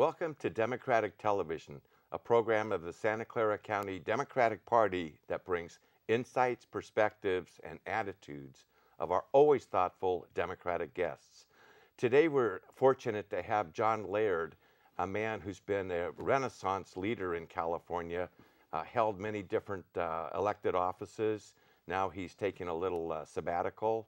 Welcome to Democratic Television, a program of the Santa Clara County Democratic Party that brings insights, perspectives, and attitudes of our always thoughtful Democratic guests. Today we're fortunate to have John Laird, a man who's been a Renaissance leader in California, held many different elected offices. Now he's taking a little sabbatical.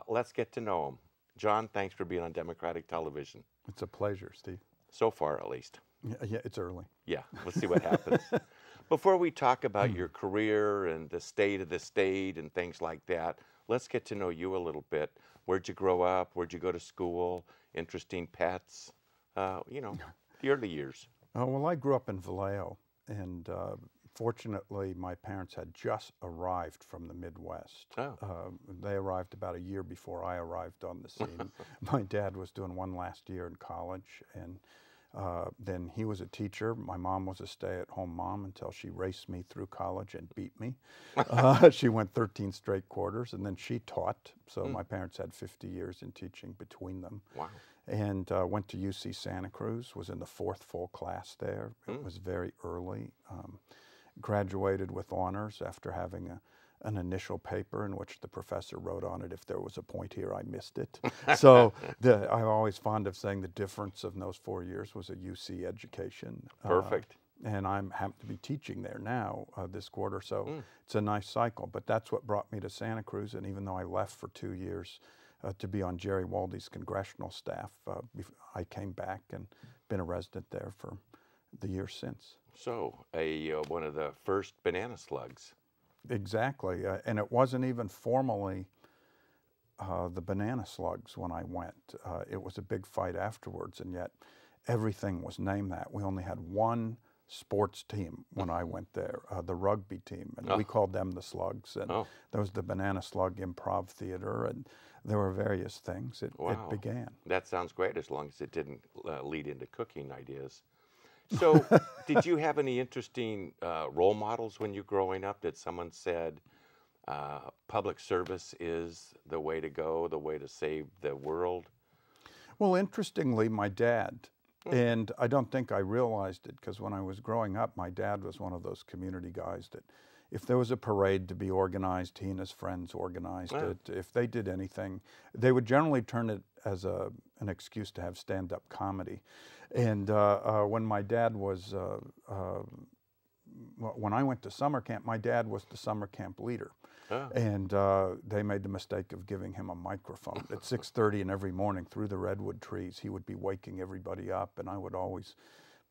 Let's get to know him. John, thanks for being on Democratic Television. It's a pleasure, Steve. So far, at least. Yeah, it's early. Yeah, let's see what happens. Before we talk about your career and the state of the state and things like that, let's get to know you a little bit. Where'd you grow up? Where'd you go to school? Interesting pets? The early years. Well, I grew up in Vallejo, and fortunately, my parents had just arrived from the Midwest. Oh. They arrived about a year before I arrived on the scene. My dad was doing one last year in college, and then he was a teacher. My mom was a stay-at-home mom until she raced me through college and beat me. She went 13 straight quarters, and then she taught. So my parents had 50 years in teaching between them. Wow. And went to UC Santa Cruz, was in the fourth full class there. It was very early. Graduated with honors after having an initial paper in which the professor wrote on it, if there was a point here, I missed it. So I'm always fond of saying the difference of those 4 years was a UC education. Perfect. And I'm happy to be teaching there now this quarter, so it's a nice cycle. But that's what brought me to Santa Cruz, and even though I left for 2 years to be on Jerry Waldy's congressional staff, I came back and been a resident there for the years since. So, one of the first banana slugs. Exactly, and it wasn't even formally the banana slugs when I went. It was a big fight afterwards, and yet everything was named that. We only had one sports team when I went there, the rugby team, and we called them the Slugs. And there was the Banana Slug Improv Theater, and there were various things. It began. That sounds great, as long as it didn't lead into cooking ideas. So, did you have any interesting role models when you were growing up? Did someone said public service is the way to go, the way to save the world? Well, interestingly, my dad, and I don't think I realized it, because when I was growing up, my dad was one of those community guys that if there was a parade to be organized, he and his friends organized it. If they did anything, they would generally turn it as an excuse to have stand-up comedy. And when my dad was, when I went to summer camp, my dad was the summer camp leader. And they made the mistake of giving him a microphone. At 6:30 and every morning through the redwood trees, he would be waking everybody up, and I would always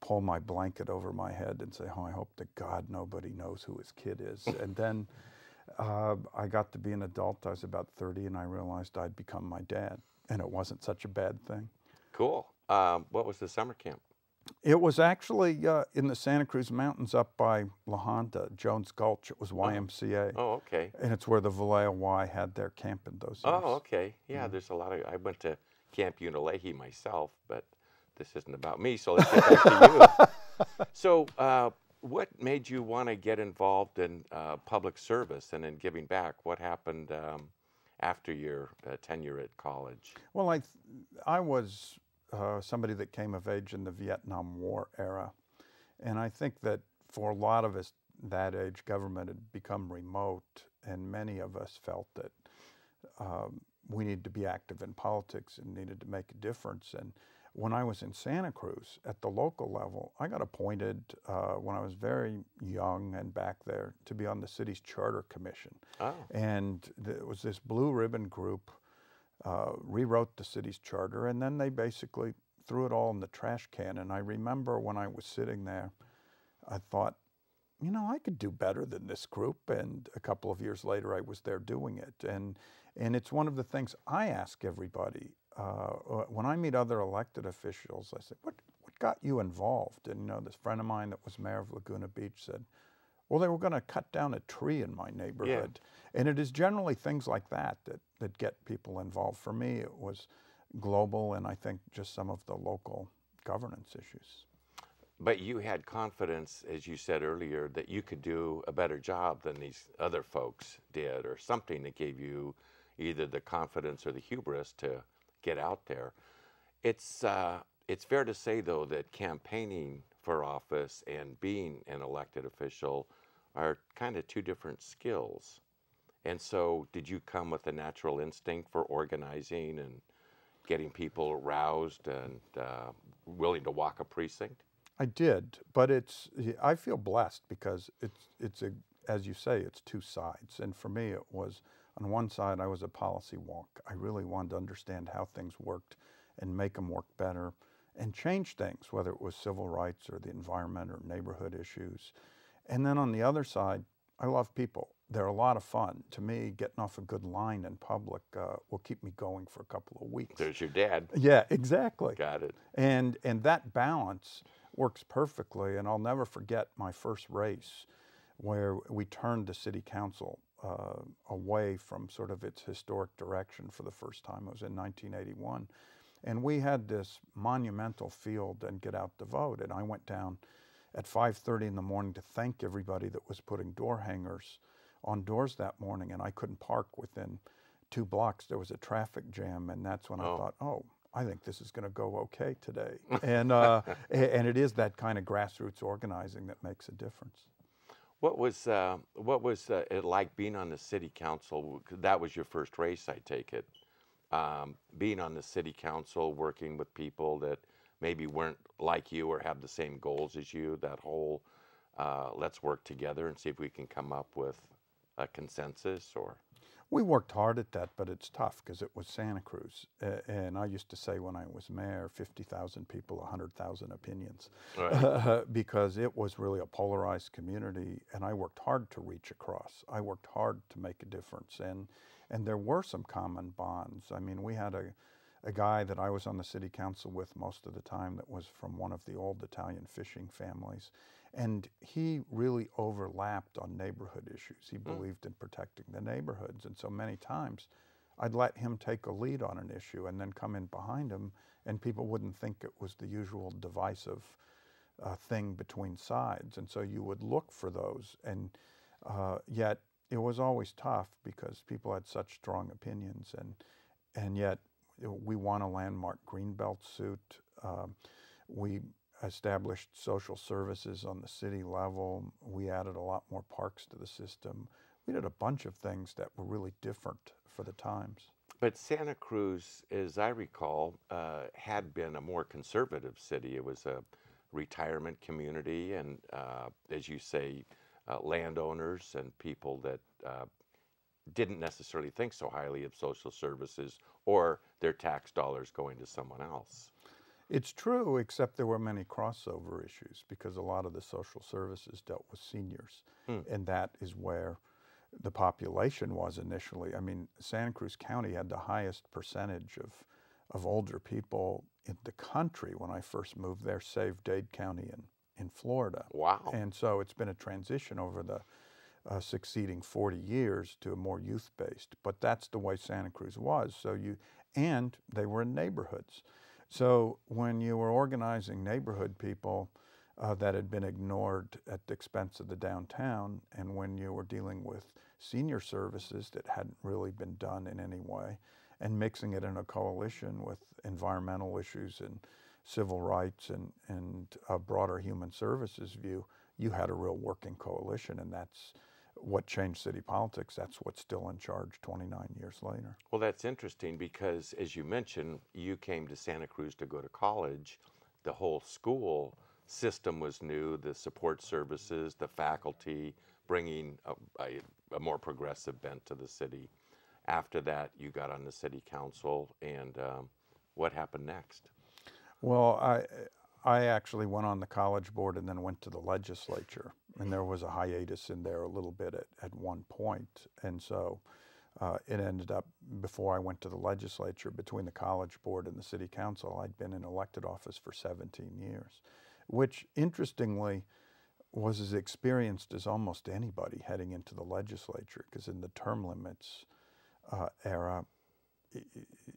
pull my blanket over my head and say, I hope to God nobody knows who his kid is. And then I got to be an adult. I was about 30, and I realized I'd become my dad, and it wasn't such a bad thing. Cool. What was the summer camp? It was actually in the Santa Cruz Mountains up by La Honda, Jones Gulch. It was YMCA. Oh, okay. And it's where the Vallejo Y had their camp in those years. Oh, okay. Yeah, there's a lot of, I went to Camp Unilehi myself, but this isn't about me, so let's get back to you. So what made you want to get involved in public service and in giving back? What happened after your tenure at college? Well, I was somebody that came of age in the Vietnam War era. And I think that for a lot of us that age, government had become remote, and many of us felt that we needed to be active in politics and needed to make a difference. And when I was in Santa Cruz at the local level, I got appointed when I was very young and back there to be on the city's charter commission. And it was this blue ribbon group rewrote the city's charter, and then they basically threw it all in the trash can. And I remember when I was sitting there, I thought, I could do better than this group. And a couple of years later, I was there doing it. And it's one of the things I ask everybody when I meet other elected officials. I say, what got you involved? And this friend of mine that was mayor of Laguna Beach said, well, they were going to cut down a tree in my neighborhood. Yeah. And it is generally things like that get people involved. For me, it was global, and I think just some of the local governance issues. But you had confidence, as you said earlier, that you could do a better job than these other folks did, or something that gave you either the confidence or the hubris to get out there. It's It's fair to say, though, that campaigning for office and being an elected official are kind of two different skills. And so, did you come with a natural instinct for organizing and getting people roused and willing to walk a precinct? I did, but I feel blessed because as you say, it's two sides. And for me, it was, on one side, I was a policy wonk. I really wanted to understand how things worked and make them work better and change things, whether it was civil rights or the environment or neighborhood issues. And then on the other side, I love people. They're a lot of fun. To me, getting off a good line in public will keep me going for a couple of weeks. There's your dad. Yeah, exactly. Got it. And that balance works perfectly. And I'll never forget my first race where we turned the city council away from sort of its historic direction for the first time. It was in 1981. And we had this monumental field and get out to vote. And I went down at 5:30 in the morning to thank everybody that was putting door hangers on doors that morning. And I couldn't park within 2 blocks. There was a traffic jam. And that's when I thought, I think this is going to go okay today. And it is that kind of grassroots organizing that makes a difference. What was it like being on the city council? That was your first race, I take it. Being on the city council, working with people that maybe weren't like you or have the same goals as you, that whole let's work together and see if we can come up with a consensus. Or we worked hard at that, but it's tough because it was Santa Cruz. And I used to say when I was mayor, 50,000 people, 100,000 opinions. Right. Because it was really a polarized community, and I worked hard to reach across. I worked hard to make a difference. And there were some common bonds. I mean, we had a guy that I was on the city council with most of the time that was from one of the old Italian fishing families. And he really overlapped on neighborhood issues. He believed in protecting the neighborhoods. And so many times I'd let him take a lead on an issue and then come in behind him, and people wouldn't think it was the usual divisive thing between sides. And so you would look for those. And yet it was always tough because people had such strong opinions. And yet we won a landmark Greenbelt suit. We established social services on the city level. We added a lot more parks to the system. We did a bunch of things that were really different for the times. But Santa Cruz, as I recall, had been a more conservative city. It was a retirement community, and as you say, landowners and people that didn't necessarily think so highly of social services or their tax dollars going to someone else. It's true, except there were many crossover issues because a lot of the social services dealt with seniors. And that is where the population was initially. I mean, Santa Cruz County had the highest percentage of older people in the country when I first moved there, save Dade County in Florida. Wow. And so it's been a transition over the succeeding 40 years to a more youth-based. But that's the way Santa Cruz was. And they were in neighborhoods. So when you were organizing neighborhood people that had been ignored at the expense of the downtown, and when you were dealing with senior services that hadn't really been done in any way, and mixing it in a coalition with environmental issues and civil rights and a broader human services view, you had a real working coalition, and that's what changed city politics. That's what's still in charge 29 years later. Well, that's interesting because, as you mentioned, you came to Santa Cruz to go to college. The whole school system was new, the support services, the faculty, bringing a more progressive bent to the city. After that, you got on the city council, and what happened next? Well, I actually went on the college board and then went to the legislature, and there was a hiatus in there a little bit at one point. And so it ended up, before I went to the legislature, between the college board and the city council, I'd been in elected office for 17 years, which interestingly was as experienced as almost anybody heading into the legislature, because in the term limits era,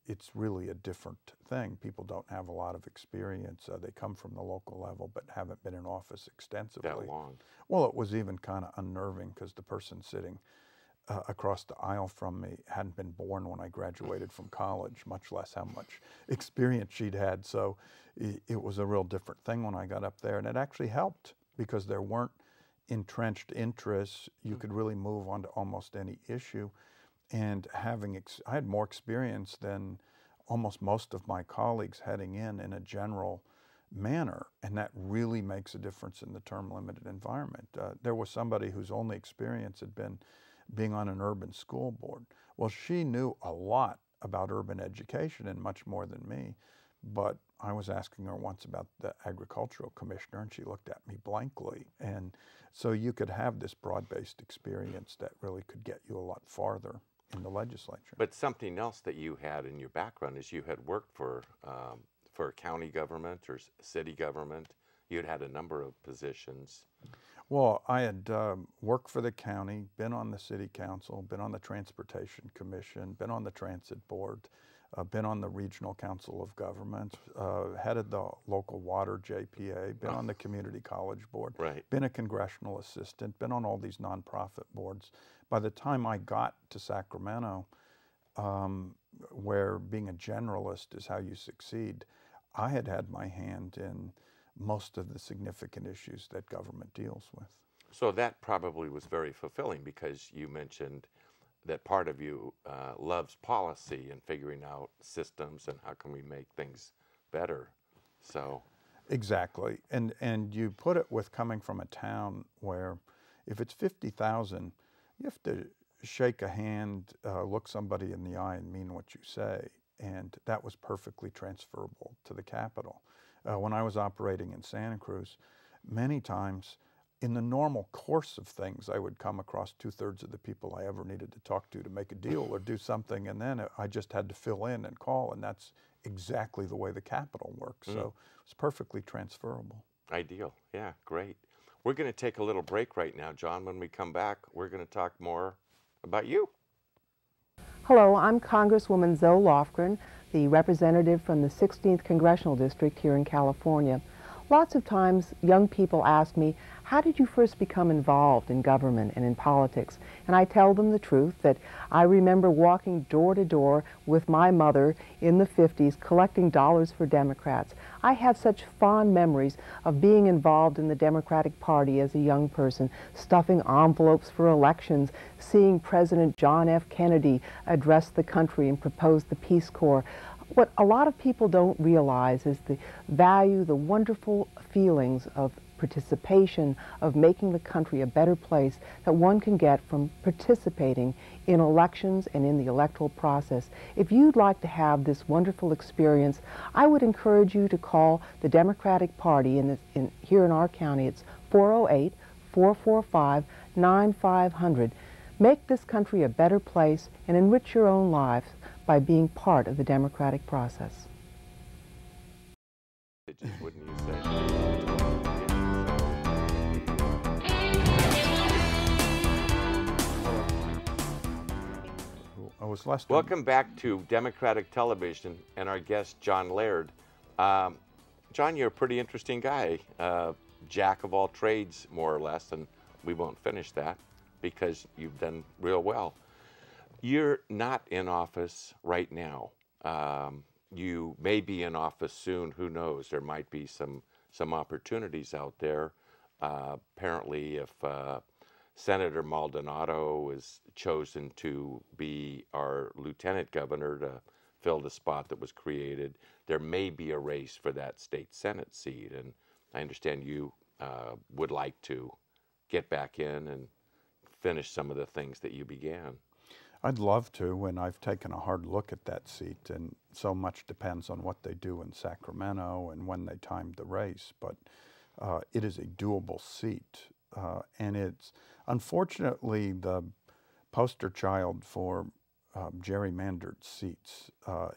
it's really a different thing. People don't have a lot of experience. They come from the local level but haven't been in office extensively. That long. Well, it was even kind of unnerving because the person sitting across the aisle from me hadn't been born when I graduated from college, much less how much experience she'd had. So it was a real different thing when I got up there, and it actually helped because there weren't entrenched interests. You could really move on to almost any issue. And I had more experience than almost most of my colleagues heading in a general manner, and that really makes a difference in the term-limited environment. There was somebody whose only experience had been being on an urban school board. Well, she knew a lot about urban education and much more than me, but I was asking her once about the agricultural commissioner, and she looked at me blankly. And so you could have this broad-based experience that really could get you a lot farther in the legislature. But something else that you had in your background is you had worked for county government or city government. You'd had a number of positions. Well, I had worked for the county, been on the city council, been on the transportation commission, been on the transit board, been on the regional council of governments, headed the local water JPA, been on the community college board, been a congressional assistant, been on all these nonprofit boards. By the time I got to Sacramento, where being a generalist is how you succeed, I had had my hand in most of the significant issues that government deals with. So that probably was very fulfilling because you mentioned that part of you loves policy and figuring out systems and how can we make things better. So exactly, and you put it with coming from a town where if it's 50,000, you have to shake a hand, look somebody in the eye and mean what you say, and that was perfectly transferable to the Capitol. When I was operating in Santa Cruz, many times in the normal course of things, I would come across 2/3 of the people I ever needed to talk to make a deal or do something, and then I just had to fill in and call, and that's exactly the way the Capitol works. So it's perfectly transferable. Ideal. Yeah, great. We're going to take a little break right now, John. When we come back, we're going to talk more about you. Hello, I'm Congresswoman Zoe Lofgren, the representative from the 16th Congressional District here in California. Lots of times young people ask me, how did you first become involved in government and in politics? And I tell them the truth, that I remember walking door to door with my mother in the 50s collecting dollars for Democrats. I have such fond memories of being involved in the Democratic Party as a young person, stuffing envelopes for elections, seeing President John F. Kennedy address the country and propose the Peace Corps. What a lot of people don't realize is the value, the wonderful feelings of participation, of making the country a better place that one can get from participating in elections and in the electoral process. If you'd like to have this wonderful experience, I would encourage you to call the Democratic Party here in our county. It's 408-445-9500. Make this country a better place and enrich your own lives by being part of the democratic process. Wouldn't you say? Welcome back to Democratic Television and our guest, John Laird. John, you're a pretty interesting guy, jack of all trades, more or less, and we won't finish that because you've done real well. You're not in office right now. You may be in office soon. Who knows? There might be some opportunities out there. Apparently, if Senator Maldonado is chosen to be our lieutenant governor to fill the spot that was created, there may be a race for that state Senate seat. And I understand you would like to get back in and finish some of the things that you began. I'd love to, and I've taken a hard look at that seat, and so much depends on what they do in Sacramento and when they time the race, but it is a doable seat, and it's unfortunately the poster child for gerrymandered seats.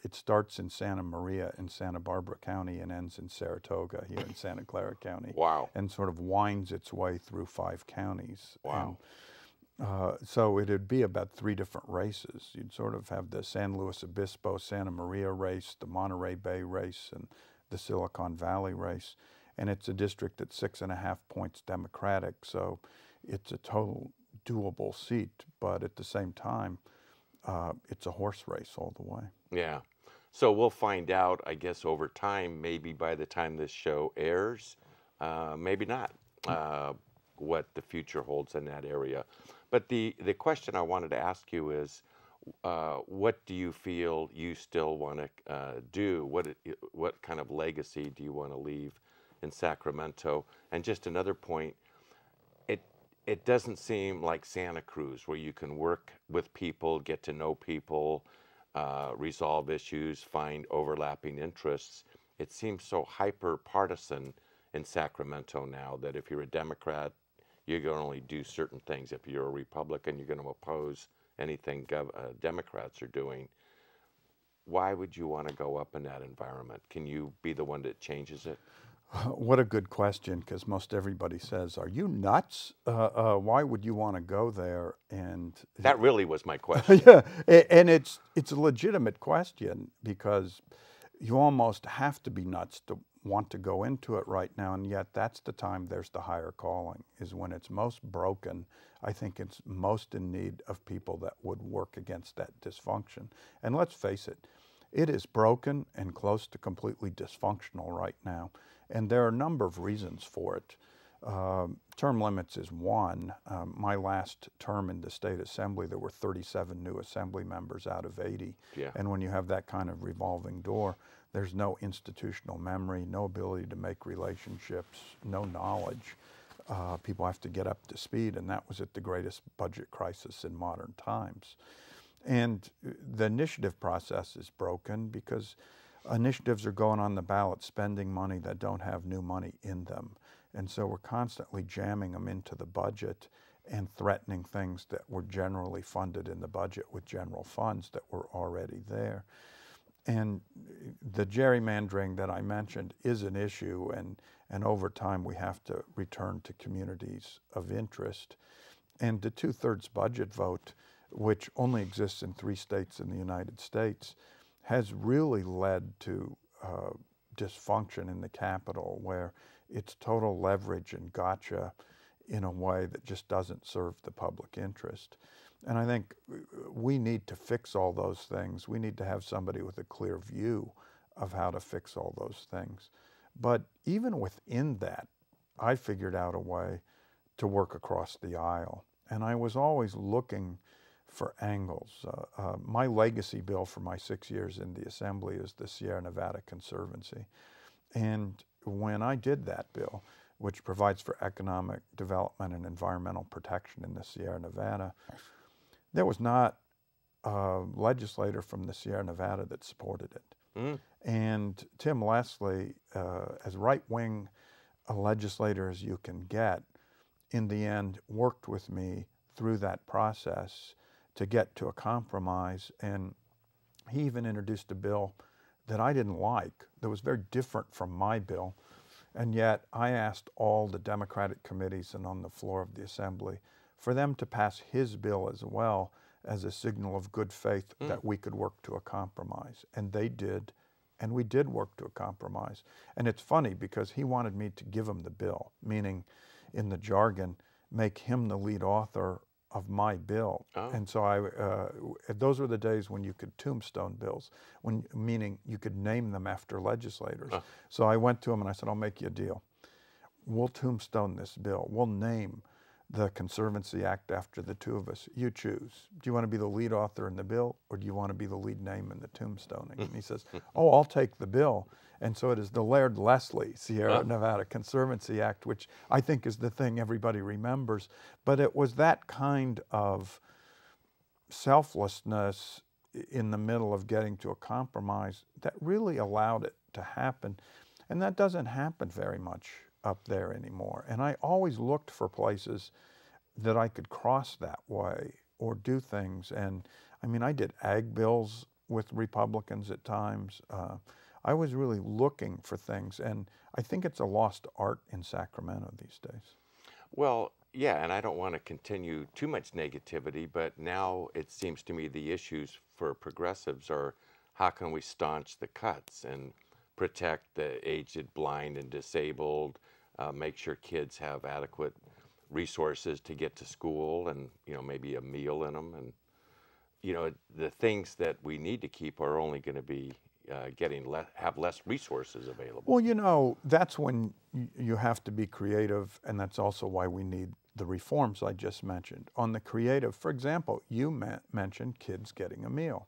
It starts in Santa Maria in Santa Barbara County and ends in Saratoga here in Santa Clara County. Wow. And sort of winds its way through 5 counties. Wow. So it'd be about 3 different races. You'd sort of have the San Luis Obispo, Santa Maria race, the Monterey Bay race, and the Silicon Valley race. And it's a district that's 6.5 points Democratic, so it's a total doable seat, but at the same time, it's a horse race all the way. Yeah. So we'll find out, I guess, over time, maybe by the time this show airs, maybe not, what the future holds in that area. But the question I wanted to ask you is, what do you feel you still want to do? What kind of legacy do you want to leave in Sacramento? And just another point, it doesn't seem like Santa Cruz, where you can work with people, get to know people, resolve issues, find overlapping interests. It seems so hyper partisan in Sacramento now that if you're a Democrat, you're going to only do certain things. If you're a Republican, you're going to oppose anything Democrats are doing. Why would you want to go up in that environment? Can you be the one that changes it? What a good question, because most everybody says, "Are you nuts? Why would you want to go there?" And that really was my question. Yeah, and it's a legitimate question, because you almost have to be nuts to want to go into it right now, and yet that's the time there's the higher calling, is when it's most broken. I think it's most in need of people that would work against that dysfunction. And let's face it, it is broken and close to completely dysfunctional right now. And there are a number of reasons for it. Term limits is one. My last term in the state assembly, there were 37 new assembly members out of 80. Yeah. And when you have that kind of revolving door, there's no institutional memory, no ability to make relationships, no knowledge. People have to get up to speed, and that was at the greatest budget crisis in modern times. And the initiative process is broken, because initiatives are going on the ballot spending money that don't have new money in them. And so we're constantly jamming them into the budget and threatening things that were generally funded in the budget with general funds that were already there. And the gerrymandering that I mentioned is an issue, and over time we have to return to communities of interest. And the 2/3 budget vote, which only exists in 3 states in the United States, has really led to dysfunction in the Capitol, where it's total leverage and gotcha in a way that just doesn't serve the public interest. And I think we need to fix all those things. We need to have somebody with a clear view of how to fix all those things. But even within that, I figured out a way to work across the aisle. And I was always looking for angles. My legacy bill for my 6 years in the Assembly is the Sierra Nevada Conservancy. And when I did that bill, which provides for economic development and environmental protection in the Sierra Nevada, there was not a legislator from the Sierra Nevada that supported it. Mm. And Tim Leslie, as right-wing a legislator as you can get, in the end worked with me through that process to get to a compromise. And he even introduced a bill that I didn't like, that was very different from my bill. And yet I asked all the Democratic committees and on the floor of the Assembly for them to pass his bill as well, as a signal of good faith that we could work to a compromise. And they did, and we did work to a compromise. And it's funny, because he wanted me to give him the bill, meaning in the jargon, make him the lead author of my bill. Oh. And so those were the days when you could tombstone bills, meaning you could name them after legislators. Oh. So I went to him and I said, I'll make you a deal. We'll tombstone this bill. We'll name the Conservancy Act after the two of us. You choose. Do you want to be the lead author in the bill, or do you want to be the lead name in the tombstoning? And he says, oh, I'll take the bill. And so it is the Laird-Leslie Sierra Nevada Conservancy Act, which I think is the thing everybody remembers. But it was that kind of selflessness in the middle of getting to a compromise that really allowed it to happen. And that doesn't happen very much up there anymore. And I always looked for places that I could cross that way or do things. And I mean, I did ag bills with Republicans at times. I was really looking for things, and I think it's a lost art in Sacramento these days. Well, yeah, and I don't want to continue too much negativity, but now it seems to me the issues for progressives are, how can we staunch the cuts and protect the aged, blind, and disabled, make sure kids have adequate resources to get to school, and maybe a meal in them, and the things that we need to keep are only going to be have less resources available. Well, that's when you have to be creative, and that's also why we need the reforms I just mentioned. On the creative, for example, you mentioned kids getting a meal.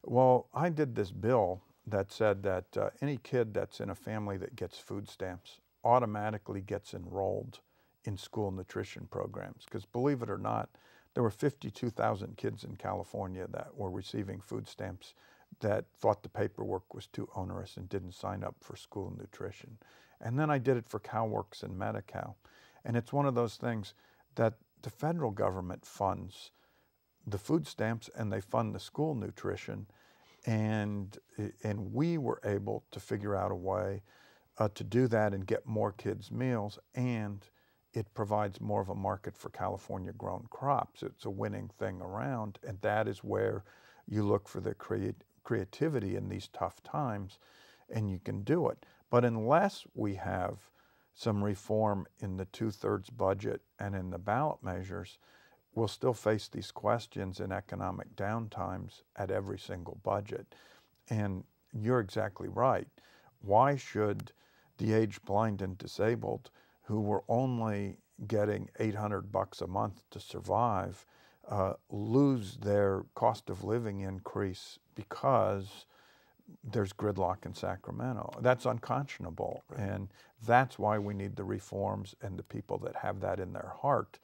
Well, I did this bill that said that any kid that's in a family that gets food stamps automatically gets enrolled in school nutrition programs. Because believe it or not, there were 52,000 kids in California that were receiving food stamps that thought the paperwork was too onerous and didn't sign up for school nutrition. And then I did it for CalWORKS and Medi-Cal. And it's one of those things that the federal government funds the food stamps and they fund the school nutrition. And we were able to figure out a way to do that and get more kids meals, and it provides more of a market for California grown crops. It's a winning thing around, and that is where you look for the creativity in these tough times, and you can do it. But unless we have some reform in the 2/3 budget and in the ballot measures, we'll still face these questions in economic downtimes at every single budget. And you're exactly right. Why should the age blind and disabled, who were only getting $800 a month to survive, lose their cost of living increase because there's gridlock in Sacramento? That's unconscionable. Right. And that's why we need the reforms and the people that have that in their heart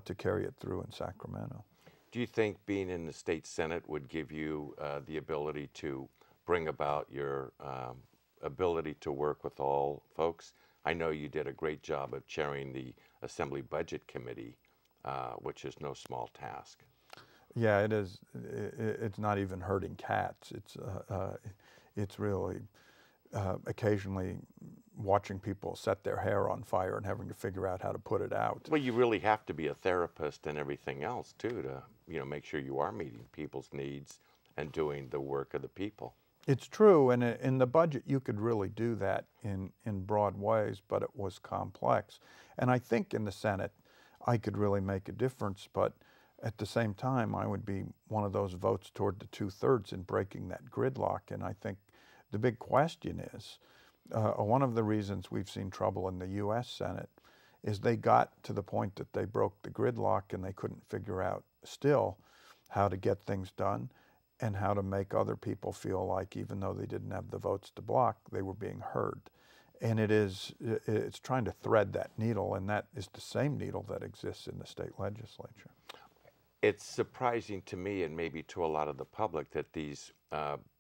to carry it through in Sacramento. Do you think being in the state Senate would give you the ability to bring about your ability to work with all folks? I know you did a great job of chairing the Assembly Budget Committee, which is no small task. Yeah, it is. It's not even herding cats. It's really occasionally watching people set their hair on fire and having to figure out how to put it out. Well, you really have to be a therapist and everything else too to make sure you are meeting people's needs and doing the work of the people. It's true, and in the budget you could really do that in broad ways, but it was complex. And I think in the Senate I could really make a difference, but at the same time I would be one of those votes toward the 2/3 in breaking that gridlock. And I think the big question is, one of the reasons we've seen trouble in the U.S. Senate is they got to the point that they broke the gridlock and they couldn't figure out still how to get things done and how to make other people feel like even though they didn't have the votes to block, they were being heard. And it's trying to thread that needle, and that is the same needle that exists in the state legislature. It's surprising to me and maybe to a lot of the public that these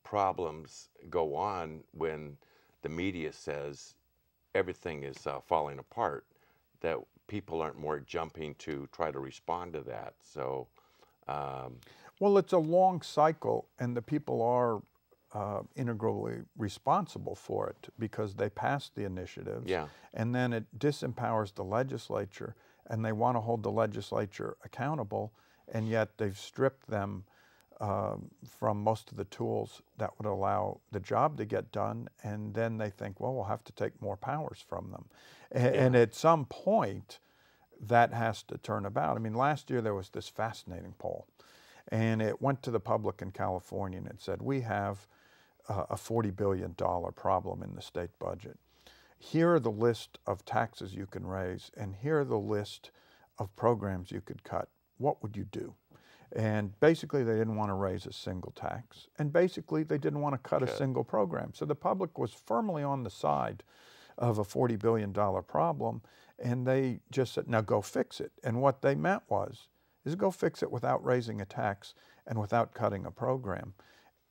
problems go on when the media says everything is falling apart, that people aren't more jumping to try to respond to that. So, well, it's a long cycle, and the people are integrally responsible for it because they passed the initiatives. Yeah. And then it disempowers the legislature, and they want to hold the legislature accountable, and yet they've stripped them from most of the tools that would allow the job to get done, and then they think, well, we'll have to take more powers from them. And at some point, that has to turn about. I mean, last year there was this fascinating poll, and it went to the public in California, and it said, we have a $40 billion problem in the state budget. Here are the list of taxes you can raise, and here are the list of programs you could cut. What would you do? And basically, they didn't want to raise a single tax. And basically, they didn't want to cut a single program. So the public was firmly on the side of a $40 billion problem. And they just said, now go fix it. And what they meant is go fix it without raising a tax and without cutting a program.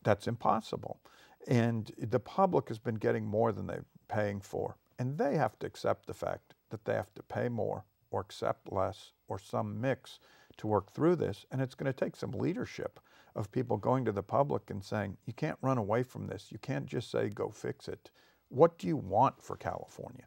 That's impossible. And the public has been getting more than they're paying for. And they have to accept the fact that they have to pay more or accept less or some mix to work through this. And it's going to take some leadership of people going to the public and saying, you can't run away from this. You can't just say, go fix it. What do you want for California?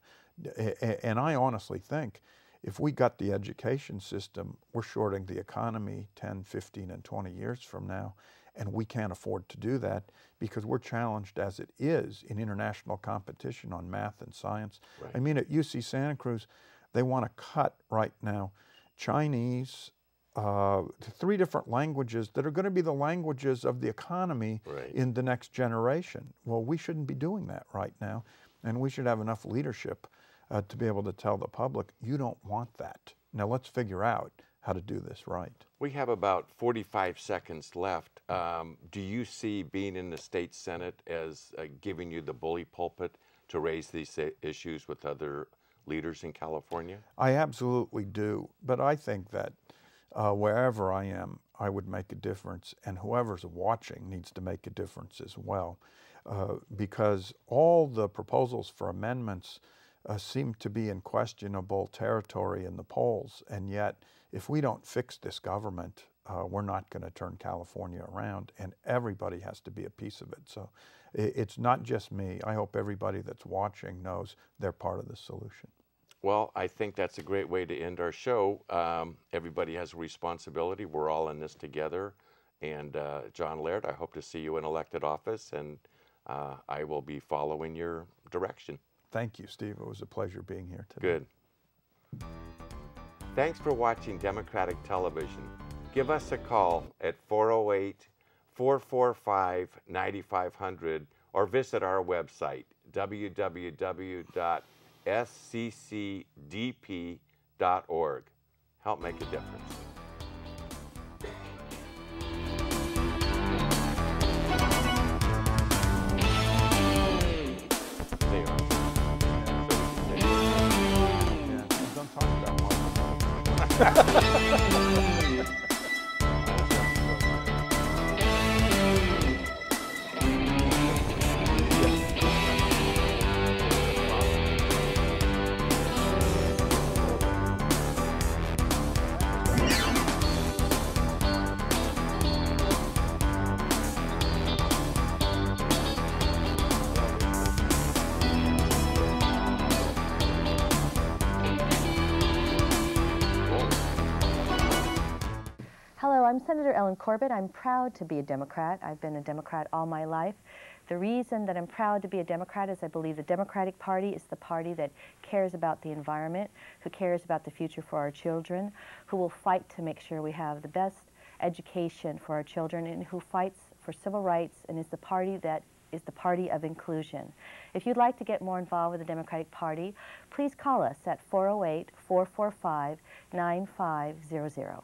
And I honestly think if we got the education system, we're shorting the economy 10, 15, and 20 years from now. And we can't afford to do that because we're challenged as it is in international competition on math and science. Right. I mean, at UC Santa Cruz, They want to cut right now Chinese, 3 different languages that are going to be the languages of the economy in the next generation. Well, we shouldn't be doing that right now, and we should have enough leadership to be able to tell the public, you don't want that. Now let's figure out how to do this right. We have about 45 seconds left. Do you see being in the state Senate as giving you the bully pulpit to raise these issues with other leaders in California? I absolutely do, but I think that wherever I am, I would make a difference, and whoever's watching needs to make a difference as well, because all the proposals for amendments seem to be in questionable territory in the polls, and yet if we don't fix this government, we're not going to turn California around, and everybody has to be a piece of it. So it's not just me. I hope everybody that's watching knows they're part of the solution. Well, I think that's a great way to end our show. Everybody has a responsibility. We're all in this together. And John Laird, I hope to see you in elected office, and I will be following your direction. Thank you, Steve. It was a pleasure being here today. Good. Thanks for watching Democratic Television. Give us a call at 408-445-9500 or visit our website, www.sccdp.org. Help make a difference. Don't talk about one. Hello, I'm Senator Ellen Corbett. I'm proud to be a Democrat. I've been a Democrat all my life. The reason that I'm proud to be a Democrat is I believe the Democratic Party is the party that cares about the environment, who cares about the future for our children, who will fight to make sure we have the best education for our children, and who fights for civil rights and is the party that is the party of inclusion. If you'd like to get more involved with the Democratic Party, please call us at 408-445-9500.